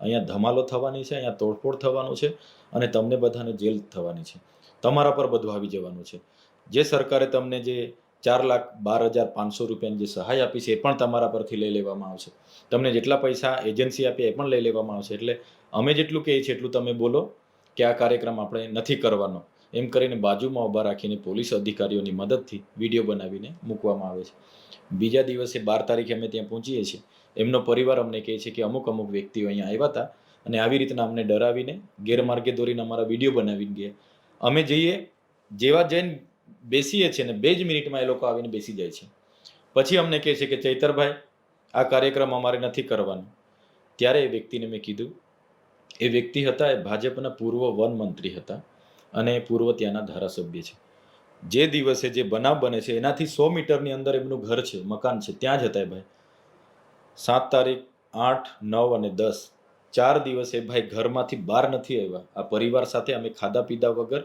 અહીંયા ધમાલો થવાની છે, અહીંયા તોડફોડ થવાનું છે અને તમને બધાને જેલ થવાની છે. તમારા પર બધું આવી જવાનું છે. જે સરકારે તમને જે ₹4,12,500 જે સહાય આપી છે એ પણ તમારા પરથી લઈ લેવામાં આવશે. તમને જેટલા પૈસા એજન્સી આપી એ પણ લઈ લેવામાં આવશે. એટલે અમે જેટલું કહીએ છીએ એટલું તમે બોલો કે આ કાર્યક્રમ આપણે નથી કરવાનો. એમ કરીને બાજુમાં ઊભા રાખીને પોલીસ અધિકારીઓની મદદથી વિડીયો બનાવીને મૂકવામાં આવે છે. બીજા દિવસે 12 તારીખે અમે ત્યાં પહોંચીએ છીએ. એમનો પરિવાર અમને કહે છે કે અમુક વ્યક્તિઓ અહીંયા આવ્યા હતા અને આવી રીતના અમને ડરાવીને ગેરમાર્ગે દોરીને અમારા વિડીયો બનાવીને ગયા. અમે જઈએ, જેવા જઈને બેસીએ છીએ ને 2 જ મિનિટમાં એ લોકો આવીને બેસી જાય છે. પછી અમને કહે છે કે ચૈતરભાઈ, આ કાર્યક્રમ અમારે નથી કરવાનો. ત્યારે એ વ્યક્તિને મેં કીધું, એ વ્યક્તિ હતા એ ભાજપના પૂર્વ વન મંત્રી હતા અને પૂર્વ ત્યાંના ધારાસભ્ય છે. જે દિવસે જે બનાવ બને છે એનાથી 100 મીટરની અંદર એમનું ઘર છે, મકાન છે, ત્યાં જ હતા ભાઈ. 7 તારીખ, 8, 9 અને 10 4 દિવસે ભાઈ ઘરમાંથી બહાર નથી આવ્યા. આ પરિવાર સાથે અમે ખાધા પીધા વગર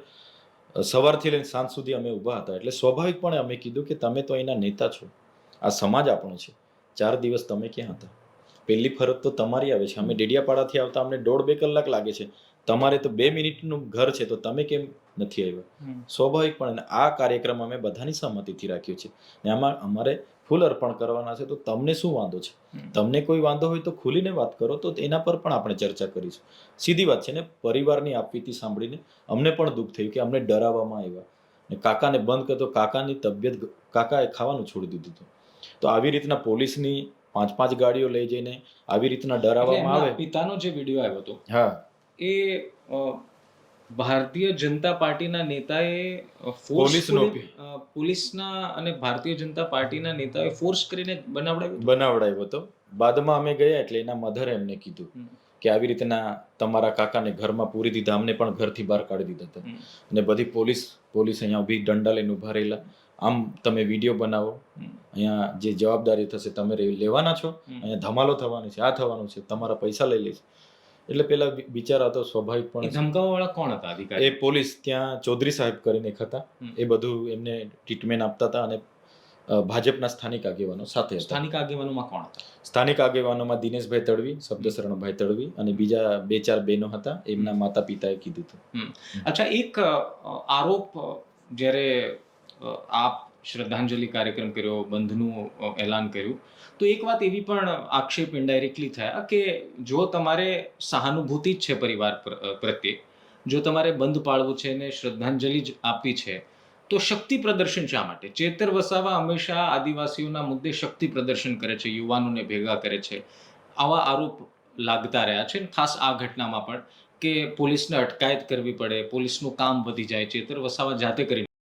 સવારથી લઈને સાંજ સુધી અમે ઊભા હતા. એટલે સ્વાભાવિકપણે અમે કીધું કે તમે તો અહીંના નેતા છો, આ સમાજ આપણો છે, 4 દિવસ તમે ક્યાં હતા? પહેલી ફરજ તો તમારી આવે છે. અમે ડેડિયાપાડાથી આવતા અમને 1.5-2 કલાક લાગે છે. તમારે તો 2 મિનિટનું ઘર છે, તો તમે કેમ નથી આવ્યા? સ્વાભાવિકપણે આ કાર્યક્રમ અમે બધાની સહમતિથી રાખ્યો છે ને આમાં અમારે ફૂલ અર્પણ કરવાના છે. તો તમને શું વાંધો છે? તમને કોઈ વાંધો હોય તો ખુલીને વાત કરો, તો એના પર પણ આપણે ચર્ચા કરીશું. સીધી વાત છે ને. પરિવારની આપવીતી સાંભળીને અમને પણ દુઃખ થયું કે અમને ડરાવવામાં આવ્યા ને કાકાને બંધ કરતો, કાકાની તબિયત, કાકાએ ખાવાનું છોડી દીધું હતું. તો આવી રીતના પોલીસની 5-5 ગાડીઓ લઈ જઈને આવી રીતના ડરાવવામાં આવે. પિતાનો જે વિડીયો આવ્યો હતો, હા, એ ભારતીય જનતા પાર્ટીના નેતાએ પોલીસના અને ભારતીય જનતા પાર્ટીના નેતાએ ફોર્સ કરીને બનાવડાવ્યો હતો. બાદમાં અમે ગયા એટલે એના મધરે એમને કીધું કે આવી રીતના તમારા કાકાને ઘરમાં પૂરી દીધા, અમને પણ ઘરથી બહાર કાઢી દીધા હતા. અને બધી પોલીસ અહીંયા ઊભી દંડા લઈને ઊભા રહેલા. આમ તમે વિડીયો બનાવો, અહીંયા જે જવાબદારી થશે તમે લેવાના છો, અહીંયા ધમાલો થવાની છે, આ થવાનું છે, તમારા પૈસા લઈ લઈશ. એટલે પેલા બિચારા તો સ્વાભાવિકપણે ધમકાવવાવાળા કોણ હતા અધિકારી? એ પોલીસ ત્યાં ચૌધરી સાહેબ કરીને એક હતા. એ બધું એમને ટ્રીટમેન્ટ આપતા હતા અને ભાજપના સ્થાનિક આગેવાનો સાથે હતા. સ્થાનિક આગેવાનોમાં કોણ હતા? સ્થાનિક આગેવાનોમાં દિનેશભાઈ તડવી, શબ્દશરણભાઈ તડવી અને બીજા 2-4 બહેનો હતા. એમના માતા પિતાએ કીધું હતું. અચ્છા, એક આરોપ જ્યારે આપ શ્રદ્ધાંજલિ કાર્યક્રમ કર્યો, બંધનું એલાન કર્યું, તો એક વાત એવી પણ આક્ષેપ ઇનડાયરેક્ટલી થયા કે જો તમારે સહાનુભૂતિ જ છે પરિવાર પ્રત્યે, જો તમારે બંધ પાળવું છે ને શ્રદ્ધાંજલિ જ આપવી છે, તો શક્તિ પ્રદર્શન શા માટે? ચેતર વસાવા હંમેશા આદિવાસીઓના મુદ્દે શક્તિ પ્રદર્શન કરે છે, યુવાનોને ભેગા કરે છે. આવા આરોપ લાગતા રહ્યા છે. ખાસ આ ઘટનામાં પણ કે પોલીસને અટકાયત કરવી પડે, પોલીસનું કામ વધી જાય, ચેતર વસાવા જાતે કરી